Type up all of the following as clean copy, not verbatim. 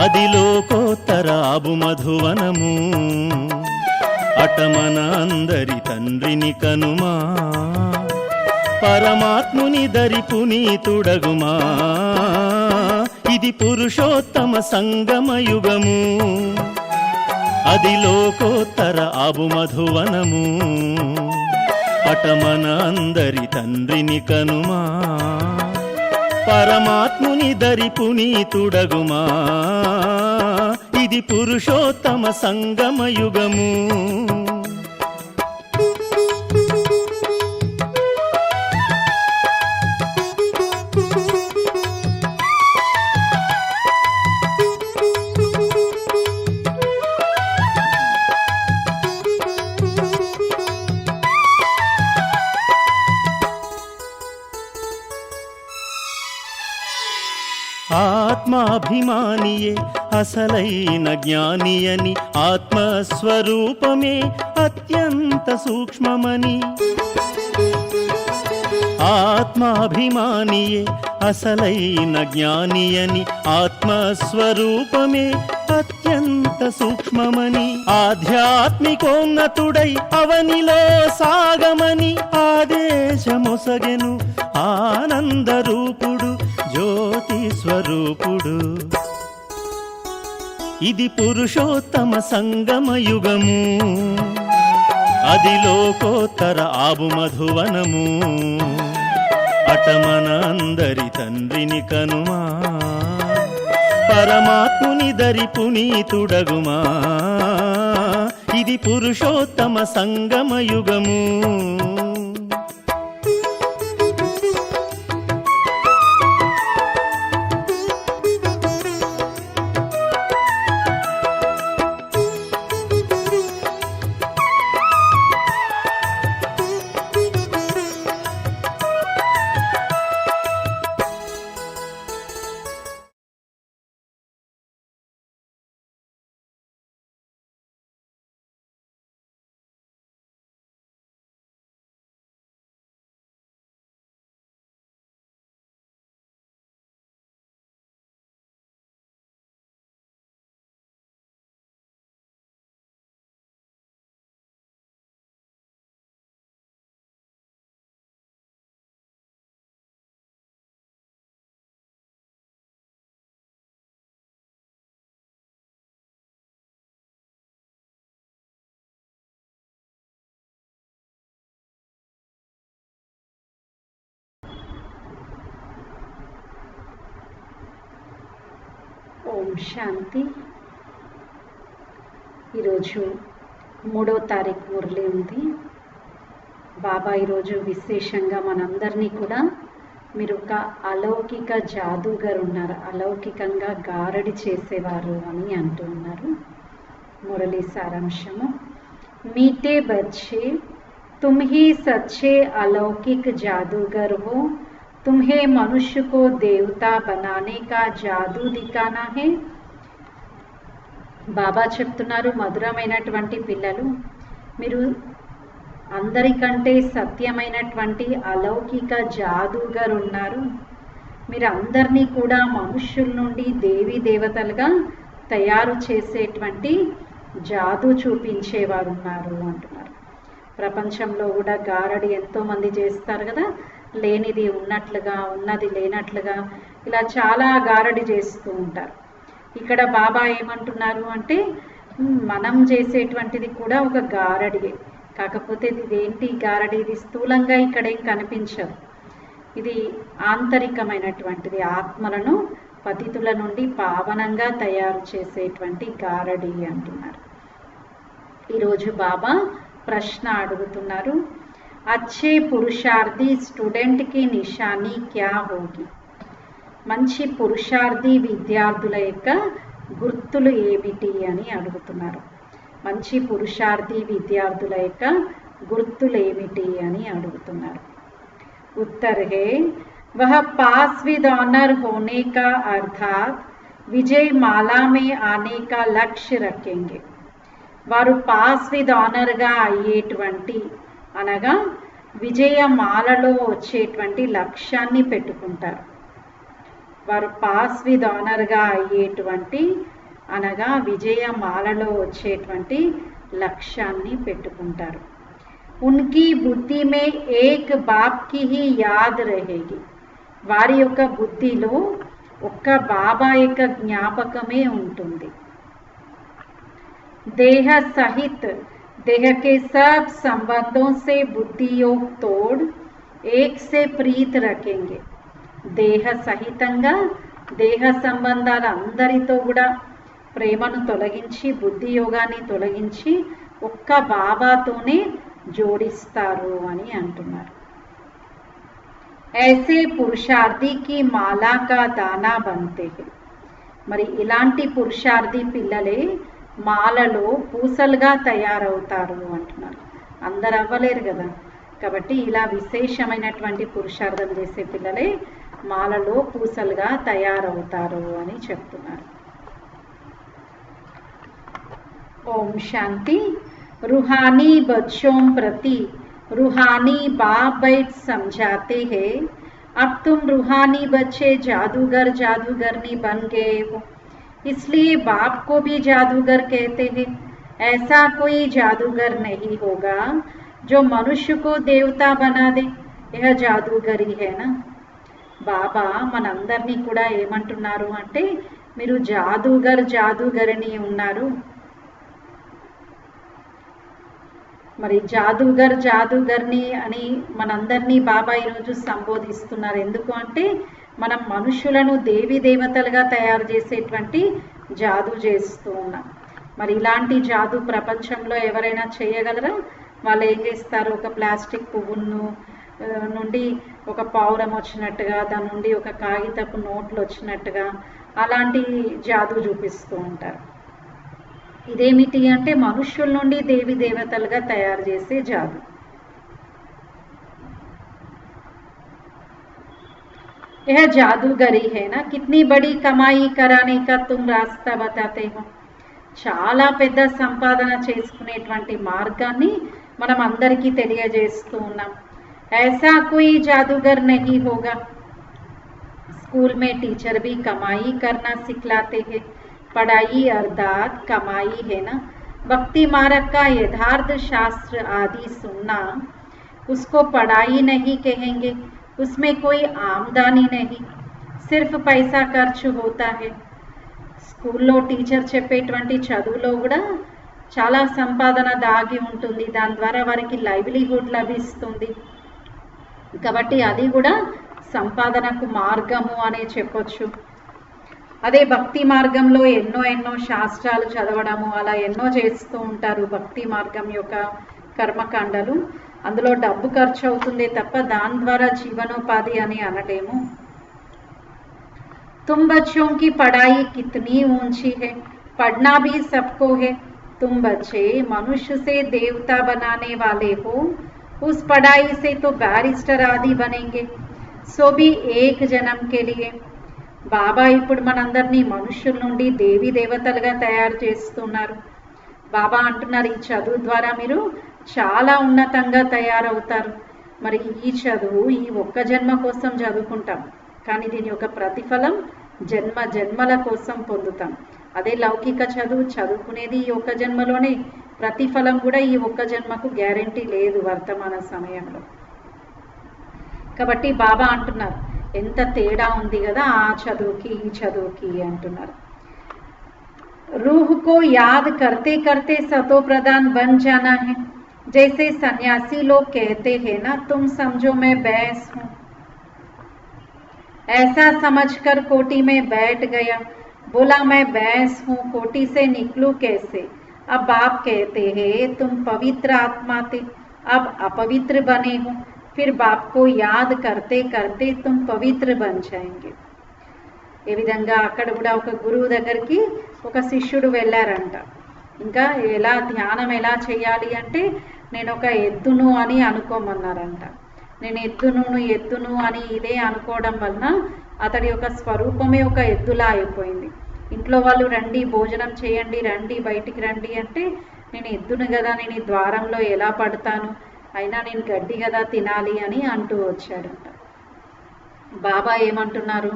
అది లోకోత్తరాబు మధువనము అటమన అందరి తండ్రిని కనుమా పరమాత్ముని దరి పునీతుడగుమా ఇది పురుషోత్తమ సంగమయుగము అది లోకోత్తర ఆబు మధువనము అటమన అందరి తండ్రిని కనుమా పరమాత్ముని దరి పునీతుడగుమా ఇది పురుషోత్తమ సంగమయుగము ఆత్మాభిమానియే అసలైన జ్ఞానియని ఆత్మస్వరూపమే అత్యంత సూక్ష్మమని ఆత్మాభిమానియే అసలైన జ్ఞానియని ఆత్మస్వరూపమే అత్యంత సూక్ష్మమని ఆధ్యాత్మికోన్నతుడై అవనిలో సాగమని ఆదేశమొసగెను ఆనందరూపుడు జ్యోతి స్వరూపుడు ఇది పురుషోత్తమ సంగమయుగము అది లోకోత్తర ఆబు మధువనము అటమన అందరి తండ్రిని కనుమా పరమాత్ముని దరి పునీతుడగుమా ఇది పురుషోత్తమ సంగమయుగము ఓం శాంతి. ఈరోజు 3వ తారీఖు మురళి ఉంది. బాబా ఈరోజు విశేషంగా మనందరినీ కూడా మీరు ఒక అలౌకిక జాదూగర్ ఉన్నారు, అలౌకికంగా గారడి చేసేవారు అని అంటూ ఉన్నారు. మురళి సారాంశము: మీటే బచ్చే तुम ही सच्चे अलौकिक जादूगर हो, तुम्हें मनुष्य को देवता बनाने का जादू दिखाना है. బాబా చెప్తున్నారు, మధురమైనటువంటి పిల్లలు, మీరు అందరికంటే సత్యమైనటువంటి అలౌకిక జాదూగర్ ఉన్నారు. మీరు అందరినీ కూడా మనుష్యుల నుండి దేవీ దేవతలుగా తయారు చేసేటువంటి జాదూ చూపించేవారు ఉన్నారు అంటున్నారు. ప్రపంచంలో కూడా గారడి ఎంతోమంది చేస్తారు కదా, లేనిది ఉన్నట్లుగా ఉన్నది లేనట్లుగా ఇలా చాలా గారడి చేస్తూ ఉంటారు. ఇక్కడ బాబా ఏమంటున్నారు అంటే, మనం చేసేటువంటిది కూడా ఒక గారడియే, కాకపోతే ఇదేంటి గారడి, ఇది స్థూలంగా ఇక్కడేం కనిపించదు, ఇది ఆంతరికమైనటువంటిది, ఆత్మలను పతితుల నుండి పావనంగా తయారు చేసేటువంటి గారడి అంటున్నారు. ఈరోజు బాబా ప్రశ్న అడుగుతున్నారు, అచ్చే పురుషార్థి స్టూడెంట్ కి నిషానీ క్యా హోగి. మంచి పురుషార్థి విద్యార్థుల యొక్క గుర్తులు ఏమిటి అని అడుగుతున్నారు. మంచి పురుషార్థి విద్యార్థుల యొక్క గుర్తులు ఏమిటి అని అడుగుతున్నారు. ఉత్తర్ హే వహ పాస్ విద్ ఆనర్ హోనే కా అర్థాత్ విజయ్ మాలా మే ఆనే కా లక్ష్య రखेंगे. వారు పాస్ విత్ ఆనర్గా అయ్యేటువంటి అనగా విజయమాలలో వచ్చేటువంటి లక్ష్యాన్ని పెట్టుకుంటారు. వారు పాస్ విత్ ఆనర్గా అయ్యేటువంటి అనగా విజయమాలలో వచ్చేటువంటి లక్ష్యాన్ని పెట్టుకుంటారు. ఉన్కి బుద్ధి మే ఏక్ బాప్ కి హీ యాద్ రహేగి. వారి యొక్క బుద్ధిలో ఒక్క బాబా యొక్క జ్ఞాపకమే ఉంటుంది. देह सहित देह के सब संबंधों से बुद्धि योग तोड़ एक से प्रीत रखेंगे. దేహ సహితంగా దేహ సంబంధాల అందరితో కూడా ప్రేమను తొలగించి బుద్ధి యోగాన్ని తొలగించి ఒక్క బాబాతోనే జోడిస్తారు అని అంటున్నారు. ऐसे పురుషార్థి కి మాలా కా దానా బంతే హై. మరి ఇలాంటి పురుషార్థి పిల్లలే మాలలో పూసలుగా తయారవుతారు అంటున్నారు. అందరు అవ్వలేరు కదా, కాబట్టి ఇలా విశేషమైనటువంటి పురుషార్థం చేసే పిల్లలే మాలలో పూసలుగా తయారవుతారు అని చెప్తున్నారు. ఓం శాంతి. रूहानी बच्चों प्रति रूहानी बाप बैठ समझाते हैं, अब तुम रूहानी बच्चे जादूगर जादूगरनी बन गए हो, इसलिए बाप को भी जादूगर कहते हैं. ऐसा कोई जादूगर नहीं होगा जो मनुष्य को देवता बना दे. यह जादूगरी है ना. బాబా మనందరినీ కూడా ఏమంటున్నారు అంటే, మీరు జాదూగర్ జాదూగరిని ఉన్నారు. మరి జాదూగర్ జాదూగర్ని అని మనందరినీ బాబా ఈరోజు సంబోధిస్తున్నారు. ఎందుకు అంటే మనం మనుషులను దేవి దేవతలుగా తయారు చేసేటువంటి జాదూ చేస్తూ ఉన్నాం. మరి ఇలాంటి జాదూ ప్రపంచంలో ఎవరైనా చేయగలరా? వాళ్ళు ఏం చేస్తారు, ఒక ప్లాస్టిక్ పువ్వును నుండి ఒక పావురం వచ్చినట్టుగా, దాని నుండి ఒక కాగితపు నోట్లు వచ్చినట్టుగా అలాంటి జాదూ చూపిస్తూ ఉంటారు. ఇదేమిటి అంటే మనుష్యుల నుండి దేవి దేవతలుగా తయారు చేసే జాదు. यह जादूगरी है ना. कितनी बड़ी कमाई कराने का तुम रास्ता बताते हो. చాలా పెద్ద సంపాదన చేసుకునేటువంటి మార్గాన్ని మనం అందరికీ తెలియజేస్తూ ఉన్నాం. ऐसा कोई जादूगर नहीं होगा. स्कूल में टीचर भी कमाई करना सिखलाते हैं. पढ़ाई अर्थात कमाई है ना. भक्ति मार्ग का यथार्थ शास्त्र आदि सुनना, उसको पढ़ाई नहीं कहेंगे. उसमें कोई आमदनी नहीं, सिर्फ पैसा खर्च होता है. స్కూల్లో టీచర్ చెప్పేటువంటి చదువులో కూడా చాలా సంపాదన దాగి ఉంటుంది. దాని ద్వారా వారికి లైవ్లీహుడ్ లభిస్తుంది. కాబట్టి అది కూడా సంపాదనకు మార్గము అనే చెప్పొచ్చు. అదే భక్తి మార్గంలో ఎన్నో ఎన్నో శాస్త్రాలు చదవడము అలా ఎన్నో చేస్తూ ఉంటారు. భక్తి మార్గం యొక్క కర్మకాండలు, అందులో డబ్బు ఖర్చు అవుతుందే తప్ప దాని ద్వారా జీవనోపాధి అని అనలేము. तुम बच्चों की पढ़ाई कितनी ऊंची है, पढ़ना भी सबको है. तुम बच्चे मनुष्य से देवता बनाने वाले हो. उस पढ़ाई से तो बैरिस्टर आदि बनेंगे, सो भी एक जन्म के लिए. బాబా ఇప్పుడు మనందరినీ మనుషుల నుండి దేవి దేవతలుగా తయారు చేస్తున్నారు. బాబా అంటున్నారు, ఈ చదువు ద్వారా మీరు చాలా ఉన్నతంగా తయారవుతారు. మరి ఈ చదువు ఈ ఒక్క జన్మ కోసం చదువుకుంటాం, కానీ దీని యొక్క ప్రతిఫలం జన్మ జన్మల కోసం పొందుతాం. అదే లౌకిక చదువు చదువుకునేది ఈ ఒక్క జన్మలోనే, ప్రతిఫలం కూడా ఈ ఒక్క జన్మకు గ్యారెంటీ లేదు వర్తమాన సమయంలో. కాబట్టి బాబా అంటున్నారు, ఎంత తేడా ఉంది కదా ఆ చదువుకి ఈ చదువుకి అంటున్నారు. रूह को याद करते करते सतो प्रधान बन जाना है. जैसे सन्यासी लोग कहते हैं ना, तुम समझो मैं भैंस हूं. ऐसा समझकर कोटी में बैठ गया. बोला मैं भैंस हूं, कोटी से निकलूं कैसे. अब बाप कहते हैं तुम पवित्र आत्मा थे, अब अपवित्र बने हो. फिर बाप को याद करते करते तुम पवित्र बन जाएंगे. ఏ విధంగా అక్కడ కూడా ఒక గురువు దగ్గరికి ఒక శిష్యుడు వెళ్ళారంట. ఇంకా ఎలా ధ్యానం ఎలా చేయాలి అంటే, నేను ఒక ఎద్దును అని అనుకోమన్నారంట. నేను ఎద్దును అని ఇదే అనుకోవడం వలన అతడి యొక్క స్వరూపమే ఒక ఎద్దులా అయిపోయింది. ఇంట్లో వాళ్ళు రండి భోజనం చేయండి, రండి బయటికి రండి అంటే, నేను ఎద్దును కదా, నేను ఈ ద్వారంలో ఎలా పడతాను, అయినా నేను గడ్డి కదా తినాలి అని అంటూ వచ్చాడంట. బాబా ఏమంటున్నారు,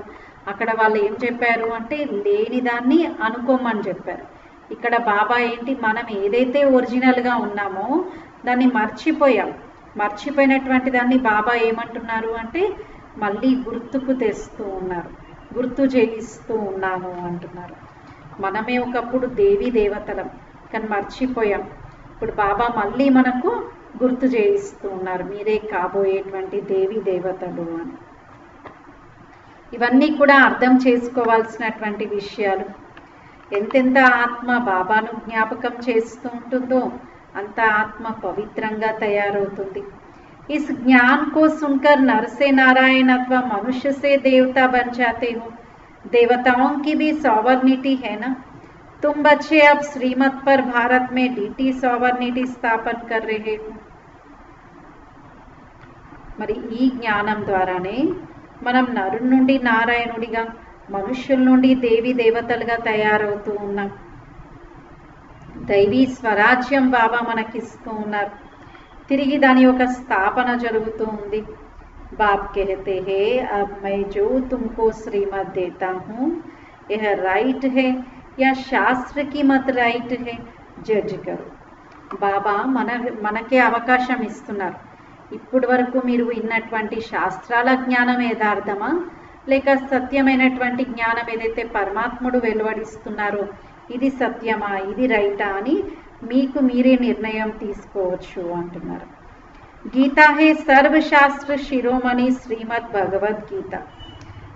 అక్కడ వాళ్ళు ఏం చెప్పారు అంటే లేని దాన్ని అనుకోమని చెప్పారు. ఇక్కడ బాబా ఏంటి, మనం ఏదైతే ఒరిజినల్గా ఉన్నామో దాన్ని మర్చిపోయాం. మర్చిపోయినటువంటి దాన్ని బాబా ఏమంటున్నారు అంటే మళ్ళీ గుర్తుకు తెస్తూ ఉన్నారు, గుర్తు చేయిస్తూ ఉన్నాను అంటున్నారు. మనమే ఒకప్పుడు దేవీ దేవతలం కానీ మర్చిపోయాం. ఇప్పుడు బాబా మళ్ళీ మనకు గుర్తు చేయిస్తూ ఉన్నారు, మీరే కాబోయేటువంటి దేవీ దేవతలు అని. ఇవన్నీ కూడా అర్థం చేసుకోవాల్సినటువంటి విషయాలు. ఎంతెంత ఆత్మ బాబాను జ్ఞాపకం చేస్తూ ఉంటుందో అంత ఆత్మ పవిత్రంగా తయారవుతుంది. इस ज्ञान को सुनकर नर से नारायण अथवा मनुष्य से देवता बन जाते हो। देवताओं की भी सॉवर्निटी है ना। तुम बच्चे अब श्रीमत पर भारत में डीटी सॉवर्निटी स्थापन कर रहे हो। మరి ఈ జ్ఞానం ద్వారానే మనం నరుడి నుండి నారాయణుడిగా, మనుష్యుల నుండి దేవి దేవతలుగా తయారవుతూ ఉన్నాం. దైవీ స్వరాజ్యం బాబా మనకిస్తూ ఉన్నారు. తిరిగి దాని యొక్క స్థాపన జరుగుతూ ఉంది. బాప్ कहते हैं अब मैं जो तुमको श्रीमत देता हूँ यह राइट है या शास्त्र की मत राइट है, జడ్జ్ करो. బాబా మనకే అవకాశం ఇస్తున్నారు. ఇప్పటి వరకు మీరు విన్నటువంటి శాస్త్రాల జ్ఞానం యథార్థమా లేక సత్యమైనటువంటి జ్ఞానం ఏదైతే పరమాత్ముడు వెలువడిస్తున్నారో ఇది సత్యమా, ఇది రైటా అని మీకు మీరే నిర్ణయం తీసుకోవచ్చు అంటున్నారు. గీతా హే సర్వశాస్త్ర శిరోమణి శ్రీమద్ భగవద్ గీత.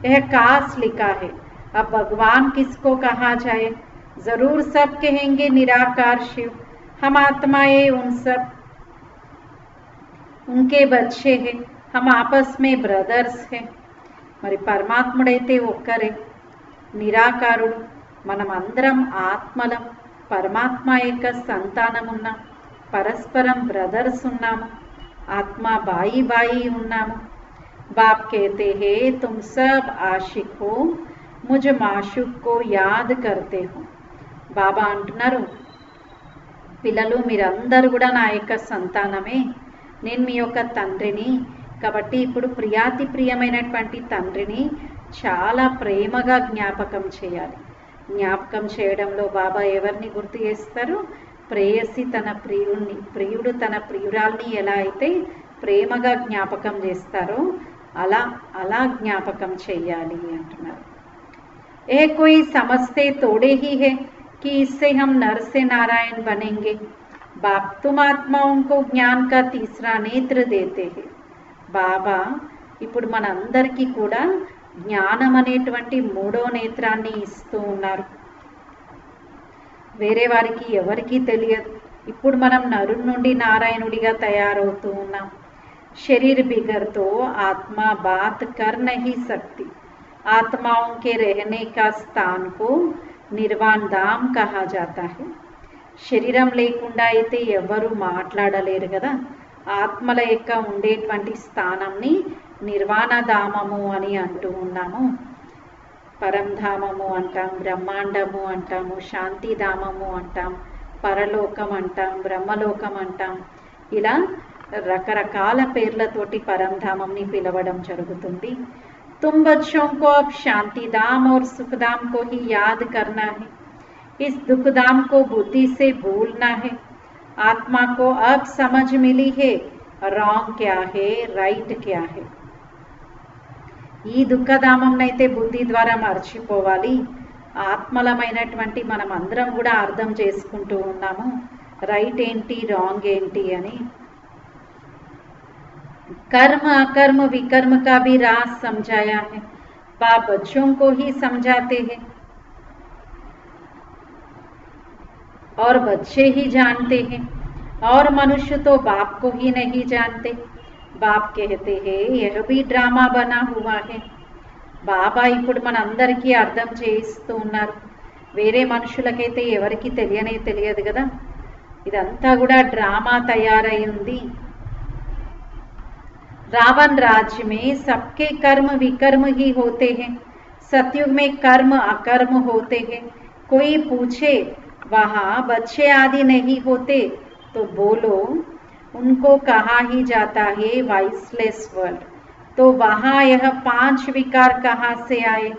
यह कास लिखा है, अब भगवान किसको कहा जाए? जरूर सब कहेंगे निराकार शिव, हम आत्माएं उन सब उनके बच्चे हैं, हम आपस में ब्रदर्स हैं. మరి పరమాత్ముడైతే ఒక్కరే, నిరాకారుడు, మనం అందరం ఆత్మలం, పరమాత్మ యొక్క సంతానం ఉన్నాం, పరస్పరం బ్రదర్స్ ఉన్నాము, ఆత్మ బాయి బాయి ఉన్నాము. बाप कहते हैं तुम सब आशिक हो, मुझ माशूक को याद करते हो. బాబా అంటున్నారు, పిల్లలు మీరందరూ కూడా నా యొక్క సంతానమే, నేను మీ యొక్క తండ్రిని. కాబట్టి ఇప్పుడు ప్రియాతి ప్రియమైనటువంటి తండ్రిని చాలా ప్రేమగా జ్ఞాపకం చేయాలి. జ్ఞాపకం చేయడంలో బాబా ఎవరిని గుర్తు చేస్తారు? ప్రేయసి తన ప్రియుడు తన ప్రియురాల్ని ఎలా అయితే ప్రేమగా జ్ఞాపకం చేస్తారో అలా జ్ఞాపకం చెయ్యాలి అంటున్నారు. ఏ కోయి సమస్తే తోడే హీ హై कि इससे हम नर से नारायण बनेंगे. बाप तुम आत्माओं को ज्ञान का तीसरा नेत्र देते हैं. బాబా ఇప్పుడు మనందరికీ కూడా జ్ఞానం అనేటువంటి మూడో నేత్రాన్ని ఇస్తూ ఉన్నారు. వేరే వారికి ఎవరికీ తెలియదు. ఇప్పుడు మనం నరుడి నుండి నారాయణుడిగా తయారవుతూ ఉన్నాం. शरीर बिगर तो आत्मा बात कर नहीं सकती. आत्माओं के रहने का स्थान को నిర్వాణ ధామ్ కహా జాతా హై. శరీరం లేకుండా అయితే ఎవరు మాట్లాడలేరు కదా. ఆత్మల యొక్క ఉండేటువంటి స్థానంని నిర్వాణ ధామము అని అంటూ ఉన్నాము. పరంధామము అంటాం, బ్రహ్మాండము అంటాము, శాంతిధామము అంటాం, పరలోకం అంటాం, బ్రహ్మలోకం అంటాం. ఇలా రకరకాల పేర్లతోటి పరంధామంని పిలవడం జరుగుతుంది. तुम बच्चों को अब शांति धाम और सुख धाम को ही याद करना है. इस दुख धाम को बुद्धि से भूलना है. आत्मा को अब समझ मिली है रॉन्ग क्या है, राइट क्या है. ఈ దుఃఖధామంనైతే బుద్ధి ద్వారా మర్చిపోవాలి. ఆత్మలమైనటువంటి మనం అందరం కూడా అర్థం చేసుకుంటూ ఉన్నాము రైట్ ఏంటి, రాంగ్ ఏంటి అని. कर्म अकर्म विकर्म का भी राज समझाया है. बाप बच्चों को ही समझाते हैं और बच्चे ही जानते हैं और मनुष्य तो बाप को ही नहीं जानते. बाप कहते हैं यह भी ड्रामा बना हुआ है. బాబా ఇప్పుడు మనందరికీ అర్థం చేయిస్తూ ఉన్నారు. వేరే మనుషులకైతే ఎవరికి తెలియదు కదా. ఇదంతా కూడా డ్రామా తయారై ఉంది. रावण राज्य में सबके कर्म विकर्म ही होते हैं. सतयुग में कर्म अकर्म होते हैं. कोई पूछे वहाँ बच्चे आदि नहीं होते तो बोलो उनको कहा ही जाता है वाइसलेस वर्ल्ड. तो वहाँ यह 5 विकार कहाँ से आए?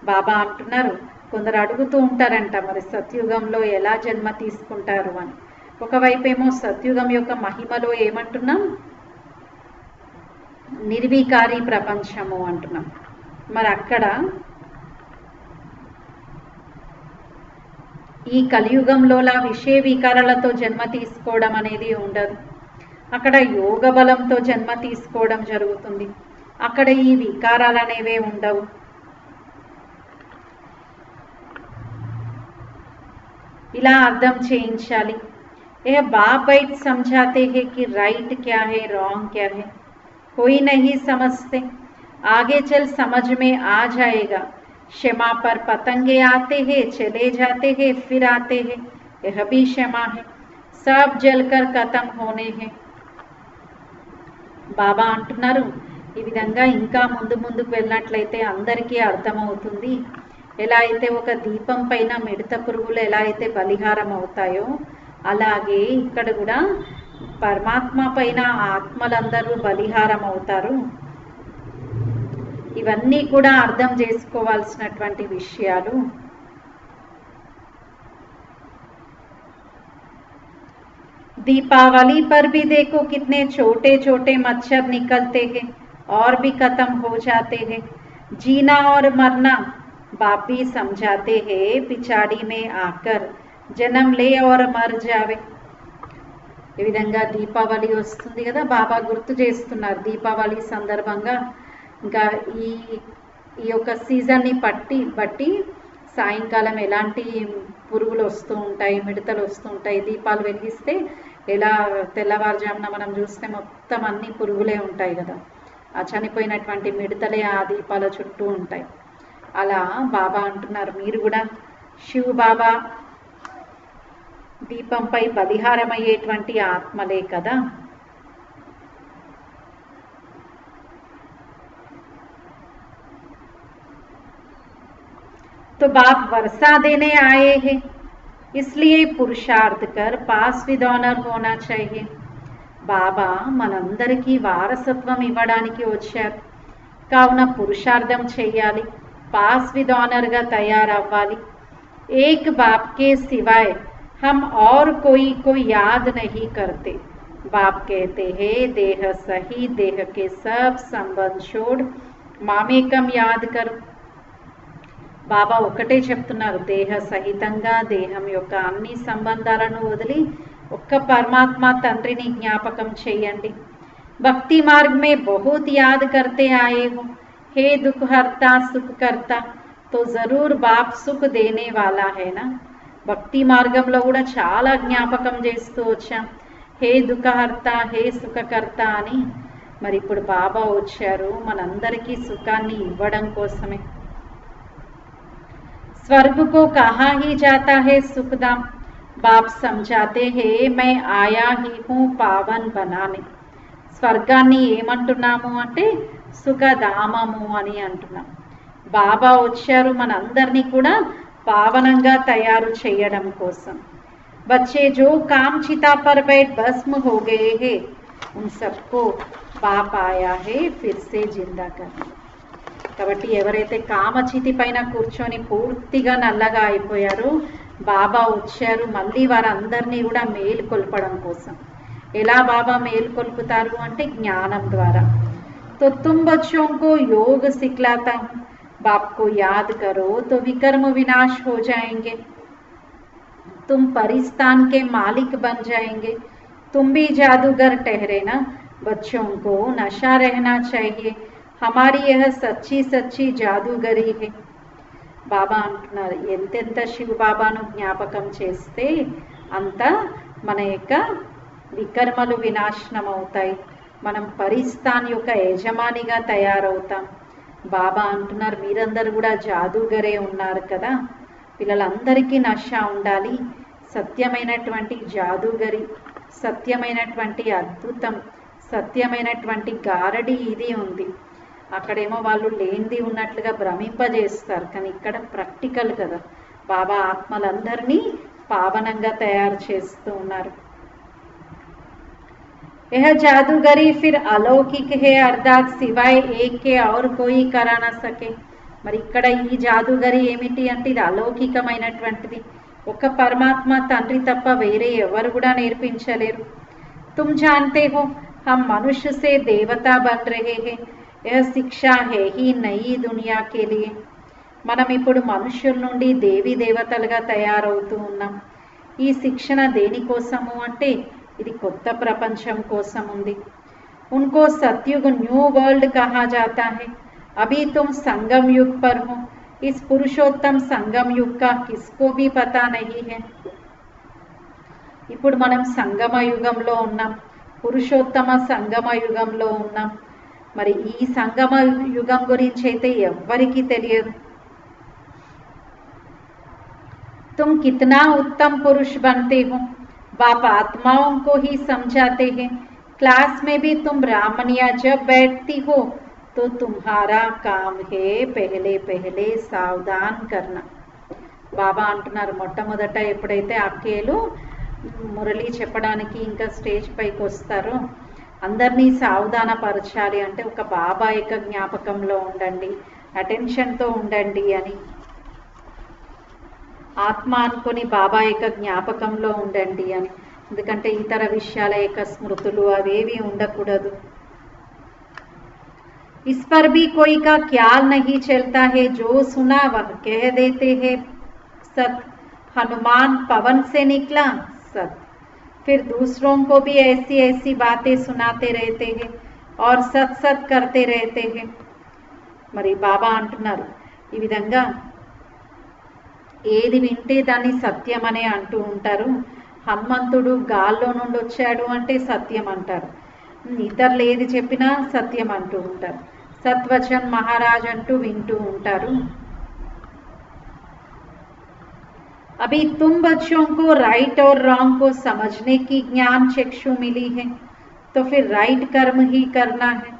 బాబా అంటున్నారు, కొందరు అడుగుతూ ఉంటారంట మరి సత్యుగంలో ఎలా జన్మ తీసుకుంటారు అని. ఒకవైపేమో సత్యుగం యొక్క మహిమలో ఏమంటున్నాం, నిర్వికారి ప్రపంచము అంటున్నాం. మరి అక్కడ ఈ కలియుగంలోలా విషయ వికారాలతో జన్మ తీసుకోవడం అనేది ఉండదు. అక్కడ యోగ బలంతో జన్మ తీసుకోవడం జరుగుతుంది. అక్కడ ఈ వికారాలు అనేవే ఉండవు. ఇలా అర్థం చేయించాలి. ఏ बाप बैठ समझाते हैं कि राइट क्या है रॉन्ग क्या है, कोई नहीं समझते, आगे चल समझ में आ जाएगा. क्षमा पर पतंगे आते हैं चले जाते हैं फिर आते हैं, यह भी क्षमा है, सब जलकर खत्म होने हैं. బాబా అంటున్నారు, ఈ విధంగా ఇంకా ముందుకు వెళ్ళినట్లయితే అందరికీ అర్థమవుతుంది. ఎలా అయితే ఒక దీపం పైన మిడత పురుగులు ఎలా అయితే బలిహారం అవుతాయో, అలాగే ఇక్కడ కూడా పరమాత్మ పైన ఆత్మలందరూ బలిహారం అవుతారు. ఇవన్నీ కూడా అర్థం చేసుకోవాల్సినటువంటి విషయాలు. दीपावली पर भी देखो कितने छोटे छोटे मच्छर निकलते हैं और भी खत्म हो जाते हैं. जीना और मरना बाप भी समझाते हैं, पिछाड़ी में आकर जन्म ले और मर जावे. ఈ విధంగా దీపావళి వస్తుంది కదా, బాబా గుర్తు చేస్తున్నారు. దీపావళి సందర్భంగా ఇంకా ఈ యొక్క సీజన్ని బట్టి సాయంకాలం ఎలాంటి పురుగులు వస్తూ ఉంటాయి, మిడతలు వస్తూ ఉంటాయి. దీపాలు వెలిగిస్తే ఎలా తెల్లవారుజామున మనం చూస్తే మొత్తం అన్ని పురుగులే ఉంటాయి కదా, ఆ చనిపోయినటువంటి మిడతలే ఆ దీపాల చుట్టూ ఉంటాయి. అలా బాబా అంటున్నారు, మీరు కూడా శివ్ బాబా దీపంపై బలిహారమయ్యేటువంటి ఆత్మలే కదా. तो बाप वर्षा देने आए हैं, इसलिए पुरुषार्थ कर पास विद ऑनर होना चाहिए. బాబా మనందరికీ వారసత్వం ఇవ్వడానికి వచ్చారు కావున పురుషార్థం చేయాలి, పాస్ విద్ ఆనర్గా తయారవ్వాలి. ఏక్ బాప్ కే సివాయ్ हम और कोई को याद नहीं करते. बाप कहते हैं देह सही देह के सब संबंध छोड़ मामेकम याद करो. బాబా ఒకటే చెప్తున్నారు, దేహ సహితంగా దేహం యొక్క అన్ని సంబంధాలను వదిలి ఒక్క పరమాత్మ తండ్రిని జ్ఞాపకం చేయండి. భక్తి మార్గ మే బహుత్ యాద్ కర్తే ఆయే హో, హే దుఃఖ హర్తా సుఖ కర్తా, తో జరూర్ బాప్ సుఖ్ దేనే వాలా హేనా. భక్తి మార్గంలో కూడా చాలా జ్ఞాపకం చేస్తూ వచ్చాం, హే దుఃఖహర్త హే సుఖకర్త అని. మరి ఇప్పుడు బాబా వచ్చారు మనందరికీ సుఖాన్ని ఇవ్వడం కోసమే. स्वर्ग को कहा ही जाता है सुखधाम, बाप समझाते हैं मैं आया ही हूँ पावन बनाने. స్వర్గాన్ని ఏమంటున్నాము అంటే సుఖధామము అని అంటున్నాం. బాబా వచ్చారు మనందరినీ కూడా పావనంగా తయారు చేయడం కోసం. बच्चे जो काम चिता पर बैठ भस्म हो गए हैं उन सबको बाप आया है फिर से जिंदा करने. కాబట్టి ఎవరైతే కామచితి పైన కూర్చొని పూర్తిగా నల్లగా అయిపోయారో బాబా వచ్చారు మళ్ళీ వారందరినీ కూడా మేలుకొల్పడం కోసం. ఎలా బాబా మేలుకొల్పుతారు అంటే జ్ఞానం ద్వారా. तो तुम बच्चों को योग सिखलाता हूँ, बाप को याद करो तो विकर्म विनाश हो जाएंगे, तुम परिस्तान के मालिक बन जाएंगे. तुम भी जादूगर ठहरे ना, बच्चों को नशा रहना चाहिए, हमारी यह सच्ची सच्ची जादूगरी है. బాబా అంటున్నారు, ఎంతెంత శివ బాబాను జ్ఞాపకం చేస్తే అంత మన యొక్క వికర్మలు వినాశనం అవుతాయి, మనం పరిస్థాన్ యొక్క యజమానిగా తయారవుతాం. బాబా అంటున్నారు, మీరందరూ కూడా జాదూగరే ఉన్నారు కదా, పిల్లలందరికీ నష ఉండాలి. సత్యమైనటువంటి జాదూగరి, సత్యమైనటువంటి అద్భుతం, సత్యమైనటువంటి గారడి ఇది ఉంది. అక్కడేమో వాళ్ళు లేనిది ఉన్నట్లుగా భ్రమింపజేస్తారు, కానీ ఇక్కడ ప్రాక్టికల్ కదా. బాబా ఆత్మలందరినీ పావనంగా తయారు చేస్తూ ఉన్నారు. यह जादूगरी फिर अलौकिक है, अर्थात सिवाय एक के और कोई करा न सके. మరి ఇక్కడ ఈ జాదుగరి ఏమిటి అంటే ఇది అలౌకికమైనటువంటిది. ఒక పరమాత్మ తండ్రి తప్ప వేరే ఎవరు కూడా నేర్పించలేరు. तुम जानते हो हम मनुष्य से देवता बन रहे हैं, यह शिक्षा है ही नई दुनिया के लिए. మనం ఇప్పుడు మనుష్యుల నుండి దేవీ దేవతలుగా తయారవుతూ ఉన్నాం. ఈ శిక్షణ దేనికోసము అంటే ఇది కొత్త ప్రపంచం కోసం ఉంది. उनको सतयुग न्यू वर्ल्ड कहा जाता है. अभी तुम संगम युग पर हो. इस पुरुषोत्तम संगम युग का किसको भी पता नहीं है. ఇప్పుడు మనం సంగమ యుగంలో ఉన్నాం, పురుషోత్తమ సంగమ యుగంలో ఉన్నాం. మరి ఈ సంగమ యుగం గురించి అయితే ఎవ్వరికీ తెలియదు. तुम कितना उत्तम पुरुष बनते हो, बाप आत्माओं को ही समझाते हैं. क्लास में भी तुम ब्राह्मणिया जब बैठती हो तो तुम्हारा काम है पहले पहले सावधान करना. బాబా అంటున్నారు, మొట్టమొదట ఎప్పుడైతే అక్కేలు మురళి చెప్పడానికి ఇంకా స్టేజ్ పైకి వస్తారో అందరినీ సావధాన పరచాలి అంటే ఒక బాబా యొక్క జ్ఞాపకంలో ఉండండి, అటెన్షన్తో ఉండండి అని. ఆత్మ అనుకొని బాబా యొక్క జ్ఞాపకంలో ఉండండి అని. ఎందుకంటే ఇతర విషయాల యొక్క స్మృతులు అవేవి ఉండకూడదు. इस पर भी कोई का ख्याल नहीं चलता है, जो सुना वह कह देते हैं सत. हनुमान पवन से निकला सत. फिर दूसरों को भी ऐसी ऐसी बातें सुनाते रहते हैं और सत सत करते रहते हैं. మరి బాబా అంటున్నారు ఈ విధంగా ఏది వింటే దాన్ని సత్యం అనే అంటూ ఉంటారు. హనుమంతుడు గాల్లో నుండి వచ్చాడు అంటే సత్యం అంటారు, ఇతరులు ఏది చెప్పినా సత్యం అంటూ ఉంటారు. సత్వచన్ మహారాజ్ అంటూ వింటూ ఉంటారు. अभी तुम बच्चों को राइट और रॉन्ग को समझने की ज्ञान चक्षु मिली है, तो फिर राइट कर्म ही करना है.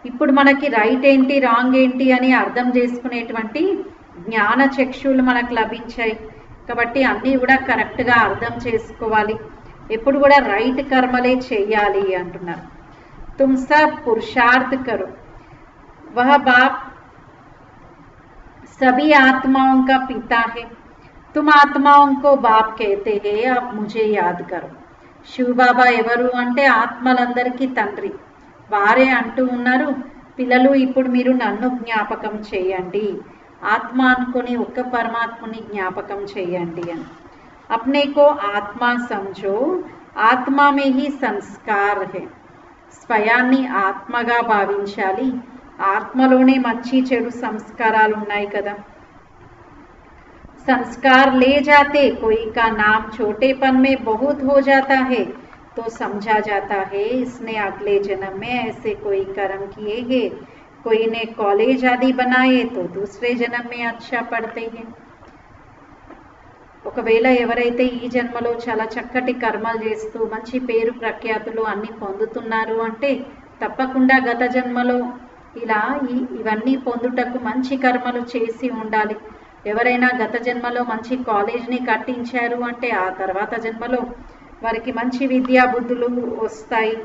ఇప్పుడు మనకి రైట్ ఏంటి రాంగ్ ఏంటి అని అర్థం చేసుకునేటువంటి జ్ఞాన చక్షులు మనకు లభించాయి కాబట్టి అన్నీ కూడా కరెక్ట్గా అర్థం చేసుకోవాలి. ఎప్పుడు కూడా రైట్ కర్మలే చేయాలి అంటున్నారు. तुम सब पुरुषार्थ करो, वह बाप सभी आत्माओं का पिता है. तुम आत्माओं को बाप कहते हैं, अब मुझे याद करो. శివబాబా ఎవరు అంటే ఆత్మలందరికీ తండ్రి, వారే అంటూ ఉన్నారు పిల్లలు ఇప్పుడు మీరు నన్ను జ్ఞాపకం చేయండి, ఆత్మ అనుకొని ఒక్క పరమాత్మని జ్ఞాపకం చేయండి అని. अपने को आत्मा समझो, आत्मा में ही संस्कार है. స్వయాన్ని ఆత్మగా భావించాలి, ఆత్మలోనే మంచి చెడు సంస్కారాలు ఉన్నాయి కదా. संस्कार ले जाते कोई का नाम छोटेपन में बहुत हो जाता है तो समझा जाता है इसने अगले जन्म में ऐसे कोई कर्म किए हैं. कोई ने कॉलेज आदि बनाए तो दूसरे जन्म में अच्छा पढ़ते हैं. ఒకవేళ ఎవరైతే ఈ జన్మలో చాలా చక్కటి కర్మలు చేస్తూ మంచి పేరు ప్రఖ్యాతులు అన్ని పొందుతున్నారు అంటే తప్పకుండా గత జన్మలో ఇలా ఇవన్నీ పొందుటకు మంచి కర్మలు చేసి ఉండాలి. ఎవరైనా గత జన్మలో మంచి కాలేజ్ని కట్టించారు అంటే ఆ తర్వాత జన్మలో వారికి మంచి విద్యా బుద్ధులు వస్తాయి.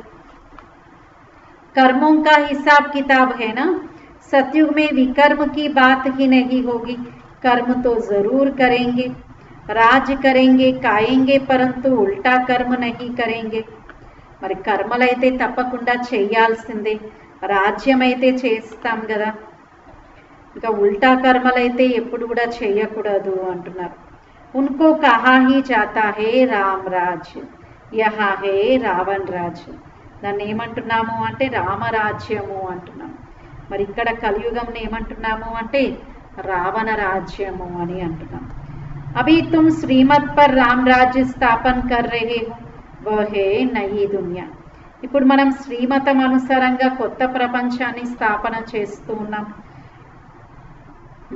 कर्मों का हिसाब किताब है ना. सतयुग में विकर्म की बात ही नहीं होगी. कर्म तो जरूर करेंगे, राज करेंगे, काएंगे, परंतु उल्टा कर्म नहीं करेंगे. మరి కర్మలైతే తప్పకుండా చేయాల్సిందే, రాజ్యం అయితే చేస్తాం కదా, ఇంకా ఉల్టా కర్మలైతే ఎప్పుడు కూడా చేయకూడదు అంటున్నారు. उनको कहा ही जाता है राम राज्य, यहा है रावण राज्य. దాన్ని ఏమంటున్నాము అంటే రామరాజ్యము అంటున్నాము. మరి ఇక్కడ కలియుగంని ఏమంటున్నాము అంటే రావణ రాజ్యము అని అంటున్నాము. అభి తుమ్ శ్రీమత్ పర్ రామ్ రాజ్య స్థాపన కర్ రహే హో, వహ్ హే నయీ దునియా. ఇప్పుడు మనం శ్రీమతం అనుసారంగా కొత్త ప్రపంచాన్ని స్థాపన చేస్తూ ఉన్నాం.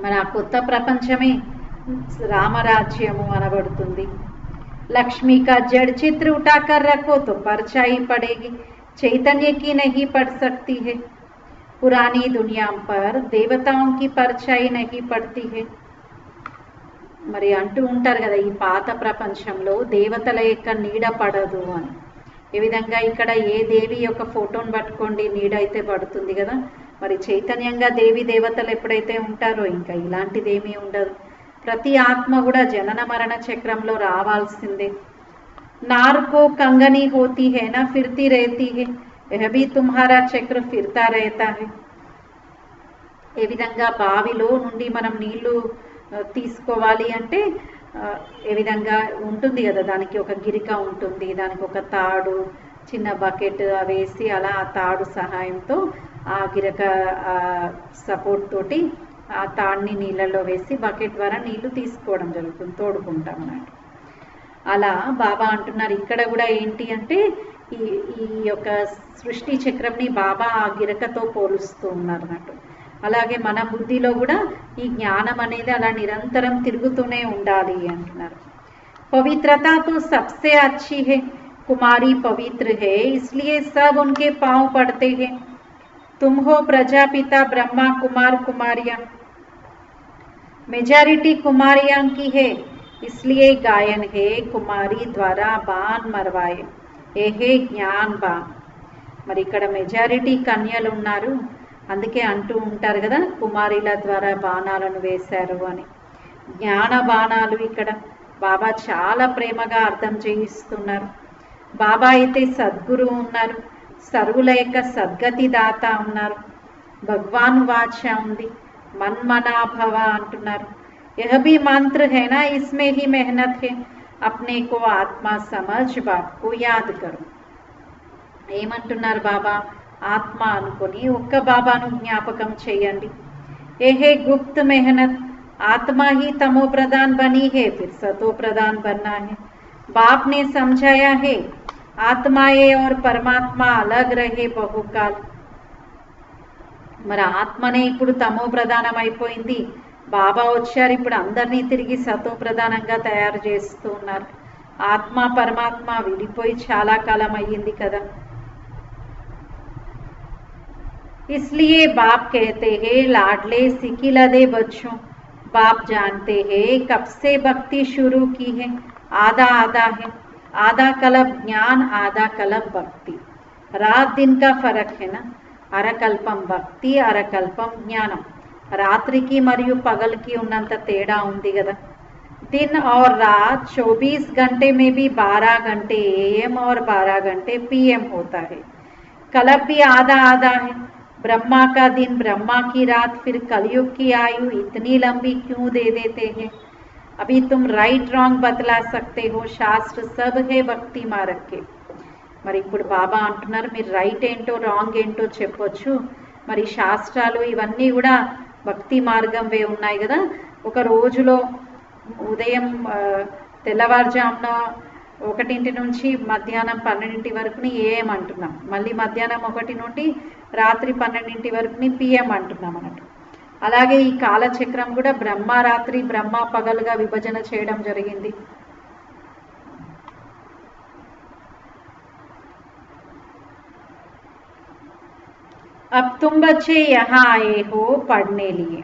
మన కొత్త ప్రపంచమే రామరాజ్యము అనబడుతుంది. लक्ष्मी का जड़ चित्र उठाकर रखो तो परछाई पड़ेगी, चैतन्य की नहीं पड़ सकती है. पुरानी दुनिया पर देवताओं की परछाई नहीं पड़ती है. మరి అంటూ ఉంటారు కదా ఈ పాత ప్రపంచంలో దేవతల యొక్క నీడ పడదు అని. ఏ విధంగా ఇక్కడ ఏ దేవి యొక్క ఫోటోను పట్టుకోండి నీడైతే పడుతుంది కదా, మరి చైతన్యంగా దేవి దేవతలు ఎప్పుడైతే ఉంటారో ఇంకా ఇలాంటిదేమీ ఉండదు. ప్రతి ఆత్మ కూడా జనన మరణ చక్రంలో రావాల్సిందే. నార్కో కంగని హోతీ హే నా ఫిర్తీ రేతీ హే, యహ భీ తుమ్హారా చక్ర ఫిర్తా రేతా హే. ఏ విధంగా బావిలో నుండి మనం నీళ్లు తీసుకోవాలి అంటే ఏ విధంగా ఉంటుంది కదా, దానికి ఒక గిరిక ఉంటుంది, దానికి ఒక తాడు చిన్న బకెట్ వేసి అలా ఆ తాడు సహాయంతో ఆ గిరక సపోర్ట్ తోటి ఆ తాడుని నీళ్ళల్లో వేసి బకెట్ ద్వారా నీళ్లు తీసుకోవడం జరుగుతుంది, తోడుకుంటాం అన్నట్టు. అలా బాబా అంటున్నారు ఇక్కడ కూడా ఏంటి అంటే ఈ ఈ యొక్క సృష్టి చక్రంని బాబా ఆ గిరకతో పోలుస్తూ ఉన్నారు అన్నట్టు. అలాగే మన బుద్ధిలో కూడా ఈ జ్ఞానం అనేది అలా నిరంతరం తిరుగుతూనే ఉండాలి అంటున్నారు. పవిత్రతా తో సబ్సే అచ్చి హే, కుమారి పవిత్ర హే ఇస్లియే సబ్ ఉన్కే పాంవ్ పడతే హే. तुम हो प्रजापिता ब्रह्मा कुमार कुमारियां, मेजॉरिटी कुमारियां की है इसलिए गायन है कुमारी द्वारा बाण मरवाए ఏ హే జ్ఞాన్ బాన్. మరి ఇక్కడ మెజారిటీ కన్యలు ఉన్నారు, అందుకే అంటూ ఉంటారు కదా కుమారీల ద్వారా బాణాలను వేశారు అని. జ్ఞాన బాణాలు ఇక్కడ బాబా చాలా ప్రేమగా అర్థం చేయిస్తున్నారు. బాబా అయితే సద్గురు ఉన్నారు, సర్వుల యొక్క సద్గతి దాత ఉన్నారు. భగవాన్ వాచ ఉంది, మన్మనాభవ అంటున్నారు. యహ భీ మంత్ర హై నా, ఇస్మే హీ మెహనత్ హై, అప్నే కో ఆత్మ సమజ్ బాప్కు యాద్ కరు. ఏమంటున్నారు బాబా, ఆత్మ అనుకొని ఒక్క బాబాను జ్ఞాపకం చేయండి. ఏహే గుప్త్ మెహనత్, ఆత్मा ही तमो प्रधान बनी है फिर सतो प्रधान बनना है. बाप ने समझाया है ఆత్మాయే और పరమాత్మ अलग रहे బహుకాల్. మరి ఆత్మనే ఇప్పుడు తమో ప్రధానం అయిపోయింది, బాబా వచ్చారు ఇప్పుడు అందరినీ తిరిగి సతో ప్రధానంగా తయారు చేస్తూ ఉన్నారు. ఆత్మ పరమాత్మ విడిపోయి చాలా కాలం అయ్యింది కదా. इसलिए बाप कहते हैं लाडले सिकिलदे बच्चों, बाप जानते हैं कब से भक्ति शुरू की है, आधा आधा है, आधा कल्प ज्ञान आधा कल्प भक्ति. रात दिन का फर्क है ना, అరకల్పం భక్తి అరకల్పం జ్ఞానం. రాత్రికి మరియు పగలకి ఉన్నంత తేడా ఉంది కదా. दिन और रात 24 घंटे में भी 12 घंटे AM और 12 घंटे PM होता है. कल्प भी आधा आधा है. ब्रह्मा का दिन ब्रह्मा की रात, फिर कलयुग की आयु इतनी लंबी क्यों दे देते हैं. अभी तुम राइट रॉन्ग बतला सकते हो, शास्त्र सब है भक्ति मार्ग के. మరి ఇప్పుడు బాబా అంటున్నారు మీరు రైట్ ఏంటో రాంగ్ ఏంటో చెప్పొచ్చు, మరి శాస్త్రాలు ఇవన్నీ కూడా భక్తి మార్గంవే ఉన్నాయి కదా. ఒక రోజులో ఉదయం తెల్లవారుజామున 1 నుంచి మధ్యాహ్నం 12 వరకుని AM అంటున్నాం, మళ్ళీ మధ్యాహ్నం 1 నుండి రాత్రి 12 వరకుని PM అంటున్నాం అన్నట్టు. అలాగే ఈ కాలచక్రం కూడా బ్రహ్మ రాత్రి బ్రహ్మ పగలుగా విభజన చేయడం జరిగింది. अब तुम बच्चे यहाँ आए हो पढ़ने लिए.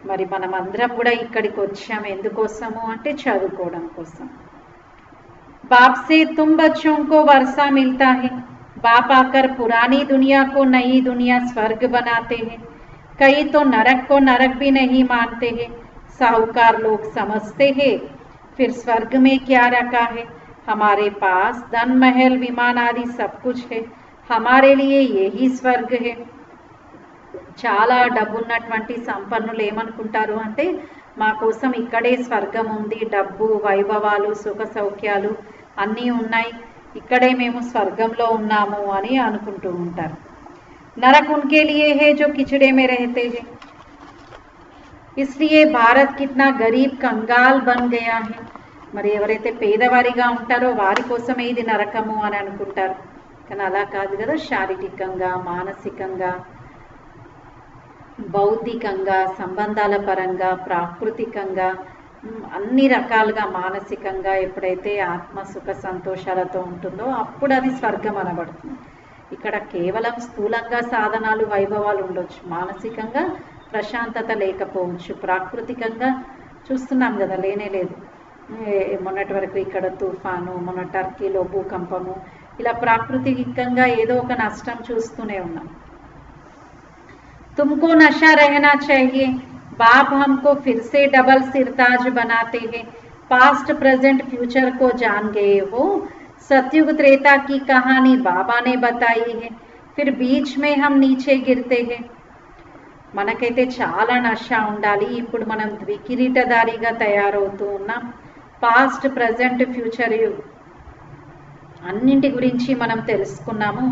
మరి మనం అందరం కూడా ఇక్కడికి వచ్చాము ఎందుకోసము అంటే చదువుకోవడం కోసం. बाप से तुम बच्चों को वर्षा मिलता है, बाप आकर पुरानी दुनिया को नई दुनिया स्वर्ग बनाते हैं. कई तो नरक को नरक भी नहीं मानते हैं. साहूकार लोग समझते हैं फिर स्वर्ग में क्या रखा है. हमारे पास धन महल विमान आदि सब कुछ है, हमारे लिए यही स्वर्ग है. చాలా డబ్బు ఉన్నటువంటి సంపన్నులు ఏమనుకుంటారు అంటే మా కోసం ఇక్కడే స్వర్గం ఉంది, డబ్బు వైభవాలు సుఖ సౌఖ్యాలు అన్నీ ఉన్నాయి, ఇక్కడే మేము స్వర్గంలో ఉన్నాము అని అనుకుంటూ ఉంటారు. नरक उनके लिए है जो किचड़े में रहते हैं. इसलिए भारत कितना गरीब कंगाल बन गया है. మరి ఎవరైతే పేదవారిగా ఉంటారో వారి కోసమే ఇది నరకము అని అనుకుంటారు, కానీ అలా కాదు కదా. శారీరకంగా మానసికంగా బౌద్ధికంగా సంబంధాల పరంగా ప్రాకృతికంగా అన్ని రకాలుగా మానసికంగా ఎప్పుడైతే ఆత్మ సుఖ సంతోషాలతో ఉంటుందో అప్పుడు అది స్వర్గం అనబడుతుంది. ఇక్కడ కేవలం స్థూలంగా సాధనాలు వైభవాలు ఉండొచ్చు, మానసికంగా ప్రశాంతత లేకపోవచ్చు, ప్రాకృతికంగా చూస్తున్నాం కదా లేనే లేదు. మొన్నటి వరకు ఇక్కడ తుఫాను, మొన్న టర్కీలో భూకంపము, ఇలా ప్రాకృతికంగా ఏదో ఒక నష్టం చూస్తూనే ఉన్నాం. तुमको नशा रहना चाहिए, बाप हमको फिर से डबल सिरताज बनाते हैं, पास्ट प्रेजेंट फ्यूचर को जान गए हो, सतयुग त्रेता की कहानी बाबा ने बताई है, फिर बीच में हम नीचे गिरते हैं. మనకైతే చాలా నష ఉండాలి. ఇప్పుడు మనం ద్వికిరీటధారిగా తయారవుతూ ఉన్నాం. పాస్ట్ ప్రజెంట్ ఫ్యూచర్ అన్నింటి గురించి మనం తెలుసుకున్నాము.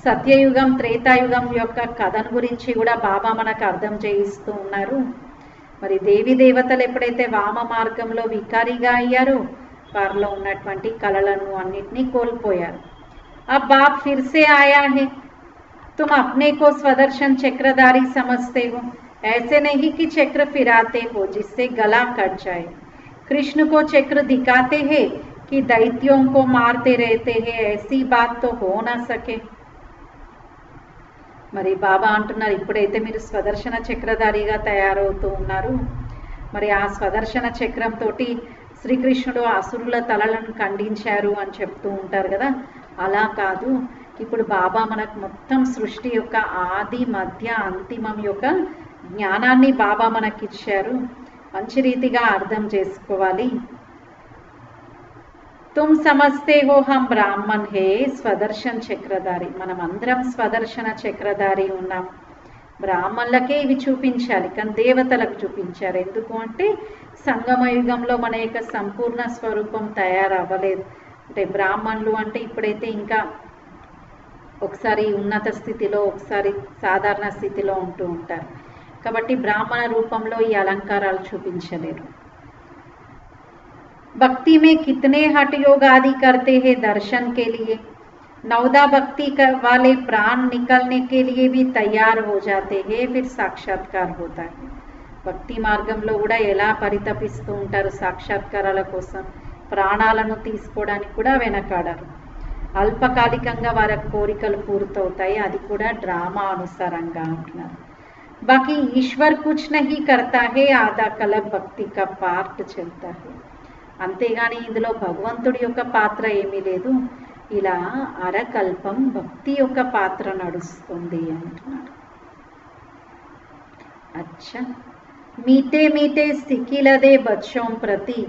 సత్యయుగం త్రేతాయుగం యొక్క కథను గురించి కూడా బాబా మనకు అర్థం చేయిస్తూ ఉన్నారు. మరి దేవి దేవతలు ఎప్పుడైతే వామ మార్గంలో వికారిగా అయ్యారో వారిలో ఉన్నటువంటి కళలను అన్నిటినీ కోల్పోయారు. अब बाप फिर से आया है, तुम अपने को स्वदर्शन चक्रधारी समझते हो, ऐसे नहीं कि चक्र फिराते हो जिससे गला कट जाए. कृष्ण को चक्र दिखाते हैं कि दैत्यों को मारते रहते हैं, ऐसी बात तो हो ना सके. మరి బాబా అంటున్నారు, ఇప్పుడైతే మీరు స్వదర్శన చక్రధారిగా తయారవుతూ ఉన్నారు. మరి ఆ స్వదర్శన చక్రంతో శ్రీకృష్ణుడు అసురుల తలలను ఖండించారు అని చెప్తూ ఉంటారు కదా, అలా కాదు. ఇప్పుడు బాబా మనకు మొత్తం సృష్టి యొక్క ఆది మధ్య అంతిమం యొక్క జ్ఞానాన్ని బాబా మనకిచ్చారు. మంచి రీతిగా అర్థం చేసుకోవాలి. तुम समझते हो हम ब्राह्मण है స్వదర్శన్ చక్రధారి. మనం అందరం స్వదర్శన చక్రధారి ఉన్నాం. బ్రాహ్మణులకే ఇవి చూపించాలి, కానీ దేవతలకు చూపించారు. ఎందుకు అంటే సంగమ యుగంలో మన యొక్క సంపూర్ణ స్వరూపం తయారవ్వలేదు. అంటే బ్రాహ్మణులు అంటే ఇప్పుడైతే ఇంకా ఒకసారి ఉన్నత స్థితిలో ఒకసారి సాధారణ స్థితిలో ఉంటూ ఉంటారు. కాబట్టి బ్రాహ్మణ రూపంలో ఈ అలంకారాలు చూపించలేరు. भक्ति में कितने हठ योग आदि करते हैं दर्शन के लिए, नवदा भक्ति वाले प्राण निकलने के लिए भी तैयार हो जाते हैं, फिर साक्षात्कार होता है. భక్తి మార్గంలో కూడా ఎలా పరితపిస్తూ ఉంటారు సాక్షాత్కారాల కోసం, ప్రాణాలను తీసుకోవడానికి కూడా వెనకాడరు. అల్పకాలికంగా వారి కోరికలు పూర్తవుతాయి, అది కూడా డ్రామా అనుసారంగా అంటున్నారు. బాకీ ఈశ్వర్ కుచ్ నహీ కర్తా హే, ఆదా కలబ్ భక్తి కా పార్ట్ చల్తా హే. అంతేగాని ఇందులో భగవంతుడి యొక్క పాత్ర ఏమీ లేదు, ఇలా అరకల్పం భక్తి యొక్క పాత్ర నడుస్తుంది అంటున్నారు. अच्छा, मीठे मीठे सिकिलदे बच्चों प्रति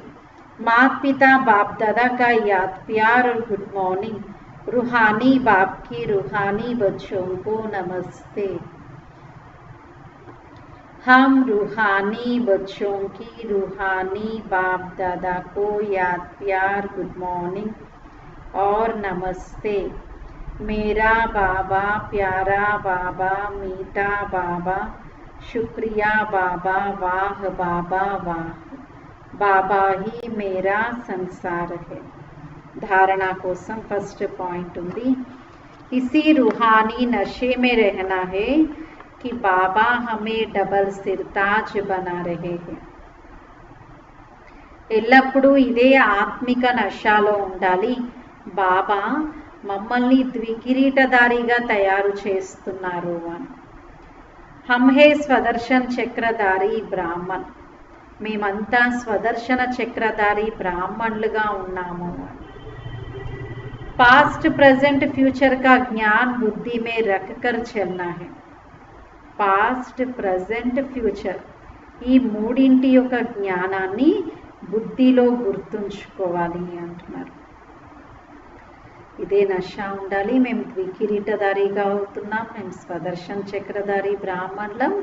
माता पिता बाप दादा का याद प्यार और गुड मॉर्निंग. रूहानी बाप की रूहानी बच्चों को नमस्ते. हम रूहानी बच्चों की रूहानी बाप दादा को याद प्यार गुड मॉर्निंग और नमस्ते. मेरा बाबा प्यारा बाबा मीठा बाबा शुक्रिया बाबा वाह बाबा वाह, बाबा ही मेरा संसार है. धारणा కోసం ఫస్ట్ పాయింట్ ఉంది. इसी रूहानी नशे में रहना है कि बाबा हमें डबल सिरताज बना रहे हैं. ఎల్లప్పుడూ ఇదే ఆత్మిక నశాలో ఉండాలి. బాబా మమ్మల్ని ద్వికిరీటధారిగా తయారు చేస్తున్నారు అని. हम है స్వదర్శన్ చక్రధారి బ్రాహ్మణ్, మేమంతా స్వదర్శన చక్రధారి బ్రాహ్మణులుగా ఉన్నాము. पास्ट प्रेजेंट फ्यूचर का ज्ञान बुद्धि में रखकर चलना है. పాస్ట్ ప్రజెంట్ ఫ్యూచర్ ఈ మూడింటి యొక్క జ్ఞానాన్ని బుద్ధిలో గుర్తుంచుకోవాలి అంటున్నారు. ఇదే నష ఉండాలి. మేము ద్వికిరీటధారిగా అవుతున్నాం, మేము స్వదర్శన్ చక్రధారి బ్రాహ్మణులం,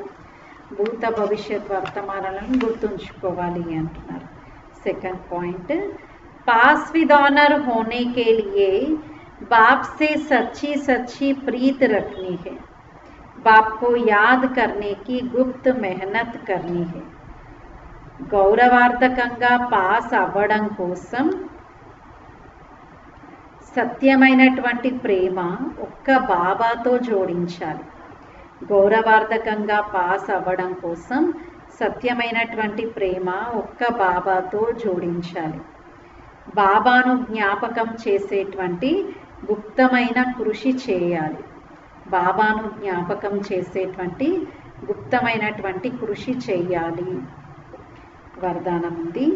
భూత భవిష్యత్ వర్తమానాలను గుర్తుంచుకోవాలి అంటున్నారు. Second point, pass with honour होने के लिए बाप से सच्ची सच्ची प्रीत रखनी है. बाप को याद करने की गुप्त मेहनत करनी है. గౌరవార్థకంగా పాస్ అవ్వడం కోసం సత్యమైనటువంటి ప్రేమ ఒక్క బాబాతో జోడించాలి. గౌరవార్థకంగా పాస్ అవ్వడం కోసం సత్యమైనటువంటి ప్రేమ ఒక్క బాబాతో జోడించాలి. బాబాను జ్ఞాపకం చేసేటువంటి గుప్తమైన కృషి చేయాలి. బాబాను జ్ఞాపకం చేసేటువంటి గుప్తమైనటువంటి కృషి చేయాలి. వరదానం ఉంది.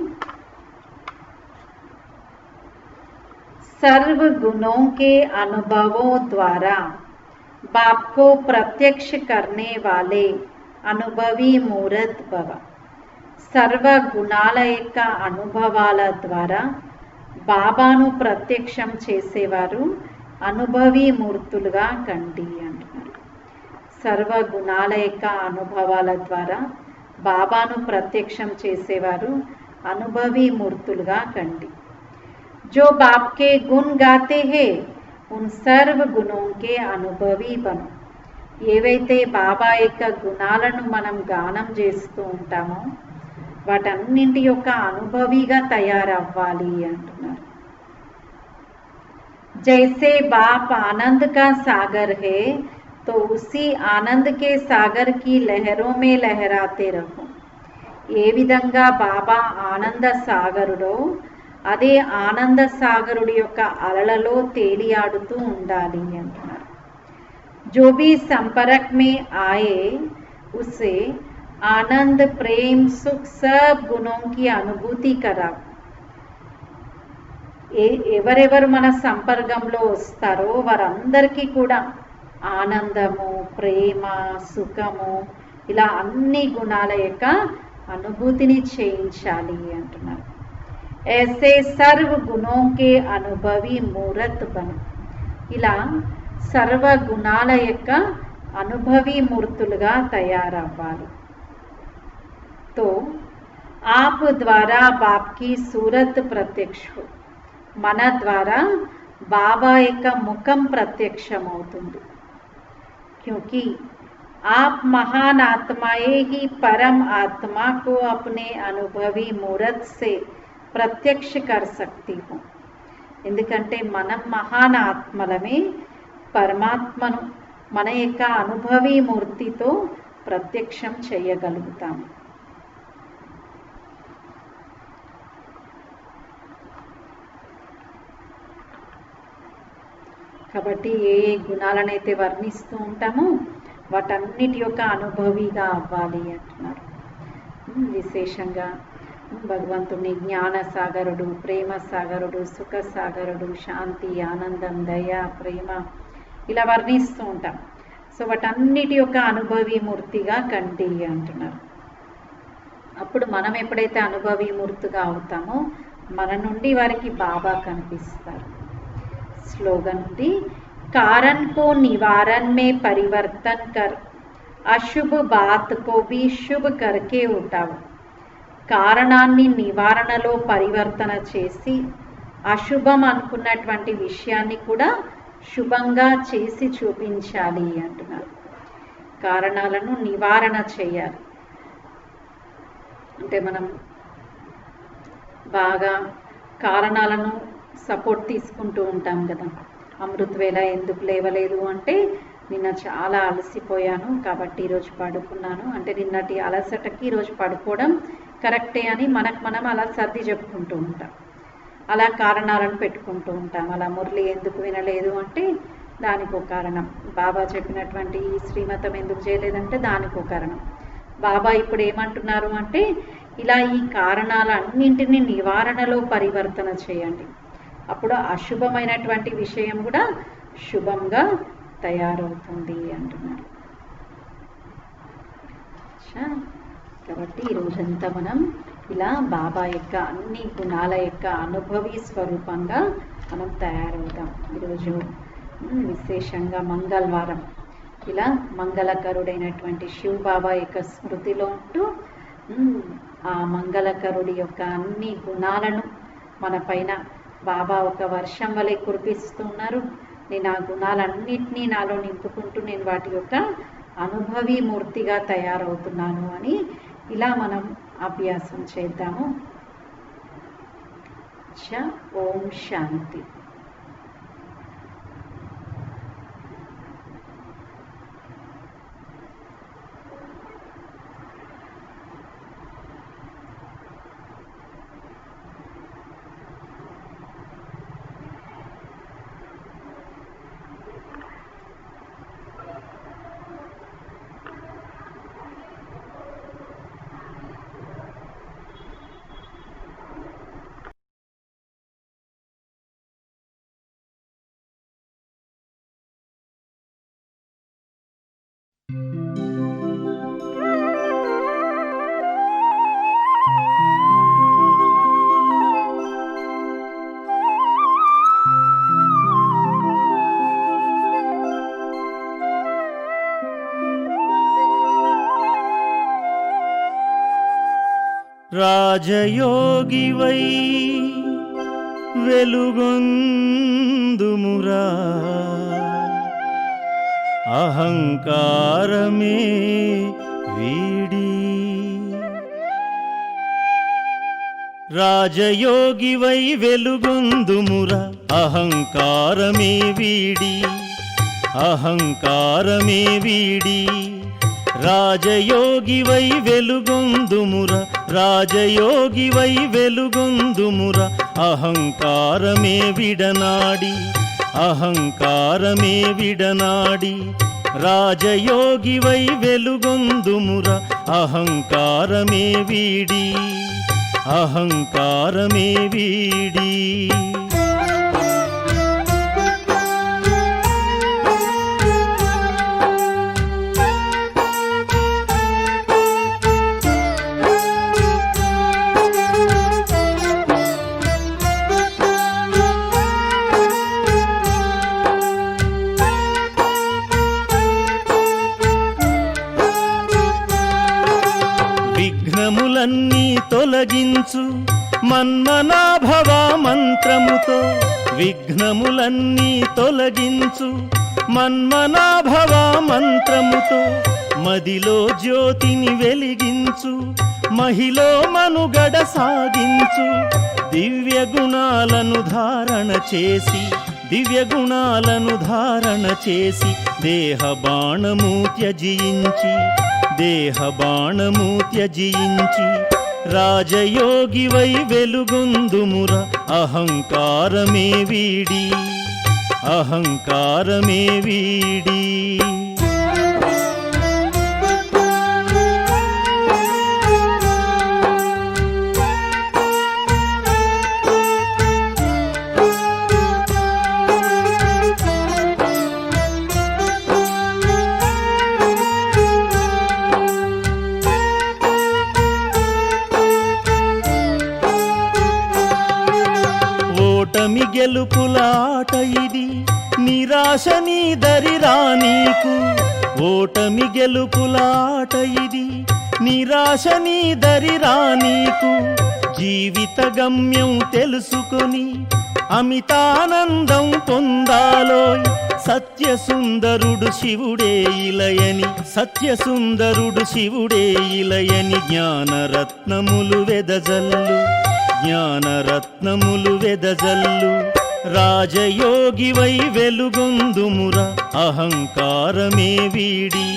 सर्व गुणों के अनुभवों द्वारा बाप को प्रत्यक्ष करने वाले అనుభవి మూరత్ భవ. సర్వ గుణాల యొక్క అనుభవాల ద్వారా బాబాను ప్రత్యక్షం చేసేవారు అనుభవి మూర్తులుగా కండి అంటున్నారు. సర్వ గుణాల యొక్క అనుభవాల ద్వారా బాబాను ప్రత్యక్షం చేసేవారు అనుభవి మూర్తులుగా కండి. जो बाप के गुण गाते हैं उन सर्व गुणों के अनुभवी बनो. ఏవైతే బాబా యొక్క గుణాలను మనం గానం చేస్తూ ఉంటామో వాటన్నింటి యొక్క అనుభవిగా తయారవ్వాలి అంటున్నారు. जैसे बाप आनंद का सागर है तो उसी आनंद के सागर की लहरों में लहराते रहो. ఏ విధంగా బాబా ఆనంద సాగరుడో అదే ఆనంద సాగరుడి యొక్క అలలలో తేలియాడుతూ ఉండాలి అంటున్నారు. जो भी संपर्क में आए उसे आनंद प्रेम सुख सब गुणों की अनुभूति करा. ఎవరెవరు మన సంపర్కంలో వస్తారో వారందరికీ కూడా ఆనందము ప్రేమ సుఖము ఇలా అన్ని గుణాల యొక్క అనుభూతిని చేయించాలి అంటున్నారు. ऐसे सर्व गुणों के अनुभवी मूर्त बनो. ఇలా సర్వ గుణాల యొక్క అనుభవి మూర్తులుగా తయారవ్వాలి. तो आप द्वारा बाप की सूरत प्रत्यक्ष हो. మన ద్వారా బాబా యొక్క ముఖం ప్రత్యక్షమవుతుంది. क्योंकि आप महान आत्माएं ही परम आत्मा को अपने अनुभवी मूर्त से प्रत्यक्ष कर सकती हो. ఎందుకంటే మనం మహాన్ ఆత్మలమే పరమాత్మను మన యొక్క అనుభవి మూర్తితో ప్రత్యక్షం చేయగలుగుతాము. కాబట్టి ఏ ఏ గుణాలనైతే వర్ణిస్తూ ఉంటామో వాటన్నిటి యొక్క అనుభవిగా అవ్వాలి అంటున్నారు. విశేషంగా భగవంతుని జ్ఞాన సాగరుడు ప్రేమ సాగరుడు సుఖ సాగరుడు శాంతి ఆనందం దయ ప్రేమ ఇలా వర్ణిస్తూ ఉంటాం. సో వాటన్నిటి యొక్క అనుభవి మూర్తిగా కండి అంటున్నారు. అప్పుడు మనం ఎప్పుడైతే అనుభవి మూర్తిగా అవుతామో మన నుండి వారికి బాబా కనిపిస్తారు. స్లోగన్ ఉంది, कारण को निवारण में परिवर्तन कर अशुभ बात को भी शुभ करके उठाओ. కారణాన్ని నివారణలో పరివర్తన చేసి అశుభం అనుకున్నటువంటి విషయాన్ని కూడా శుభంగా చేసి చూపించాలి అంటున్నారు. కారణాలను నివారణ చేయాలి అంటే మనం బాగా కారణాలను సపోర్ట్ తీసుకుంటూ ఉంటాం కదా. అమృత్ వేళ ఎందుకు లేవలేదు అంటే నిన్న చాలా అలసిపోయాను కాబట్టి ఈరోజు పడుకున్నాను అంటే నిన్నటి అలసటకి ఈరోజు పడుకోవడం కరెక్టే అని మనకు మనం అలా సర్ది చెప్పుకుంటూ ఉంటాం. అలా కారణాలను పెట్టుకుంటూ ఉంటాం. అలా మురళి ఎందుకు వినలేదు అంటే దానికి ఒక కారణం. బాబా చెప్పినటువంటి ఈ శ్రీమతం ఎందుకు చేయలేదంటే దానికి ఒక కారణం. బాబా ఇప్పుడు ఏమంటున్నారు అంటే ఇలా ఈ కారణాలన్నింటినీ నివారణలో పరివర్తన చేయండి. అప్పుడు అశుభమైనటువంటి విషయం కూడా శుభంగా తయారవుతుంది అంటున్నారు. కాబట్టి ఈరోజంతా మనం ఇలా బాబా యొక్క అన్ని గుణాల యొక్క అనుభవి స్వరూపంగా మనం తయారవుతాం. ఈరోజు విశేషంగా మంగళవారం ఇలా మంగళకరుడైనటువంటి శివ్ బాబా యొక్క స్మృతిలో ఉంటూ ఆ మంగళకరుడి యొక్క అన్ని గుణాలను మన పైన బాబా ఒక వర్షం వలె కురిపిస్తున్నారు. నేను ఆ గుణాలన్నింటినీ నాలో నింపుకుంటూ నేను వాటి యొక్క అనుభవి మూర్తిగా తయారవుతున్నాను అని ఇలా మనం అభ్యాసం చేద్దాము. ఓం శాంతి. రాజయోగివై వెలుగొందుమురా, అహంకారమే వీడి. రాజయోగివై వెలుగొందుమురా, అహంకారమే వీడి, అహంకారమే వీడి. రాజయోగివై వెలుగొందుమురా, రాజయోగివై వెలుగొందుమురా, అహంకారమే విడనాడి, అహంకారమే విడనాడి. రాజయోగివై వెలుగొందుమురా, అహంకారమే వీడి, అహంకారమే వీడి. విఘ్నములన్నీ తొలగించు మన్మనాభవ మంత్రముతో, విఘ్నములన్నీ తొలగించు మన్మనాభవ మంత్రముతో. మదిలో జ్యోతిని వెలిగించు, మహిలో మనుగడ సాగించు. దివ్య గుణాలను ధారణ చేసి, దివ్య గుణాలను ధారణ చేసి, దేహ బాణము త్యజించి, దేహ బాణము త్యజించి. రాజయోగివై వెలుగొందుమురా, అహంకారమే వీడి, అహంకారమే వీడి. ఓటమి గెలుపుల ఆట ఇది, నిరాశ నీ దరి రానీకు. ఓటమి గెలుపుల ఆట ఇది, నిరాశ నీ దరి రానీకు. జీవిత గమ్యం తెలుసుకొని అమితానందం పొందాలోయ్. సత్యసుందరుడు శివుడే ఇలయని, సత్యసుందరుడు శివుడే ఇలయని. జ్ఞానరత్నములు వెదజల్లు, జ్ఞానరత్నములు వెదజల్లు. రాజయోగివై వెలుగొందుమురా, అహంకారమే వీడి,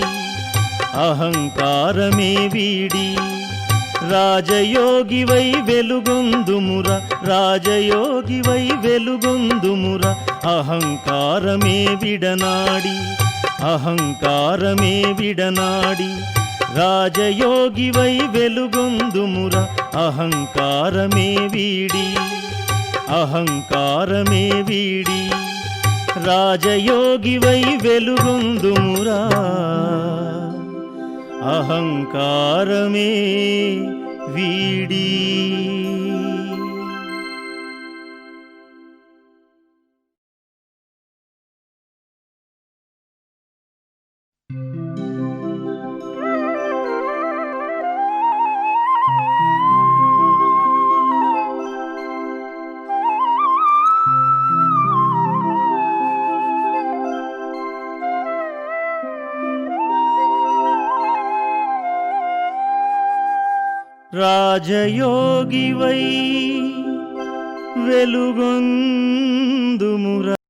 అహంకారమే వీడి. రాజయోగివై వెలుగొందుమురా, రాజయోగివై వెలుగొందుమురా, అహంకారమే విడనాడి, అహంకారమే విడనాడి. రాజయోగివై వెలుగొందుమురా, అహంకారమే వీడి, అహంకారమే వీడి. రాజయోగివై వెలుగొందుమురా, అహంకారమే వీడి. రాజయోగివై వెలుగొందుమురా.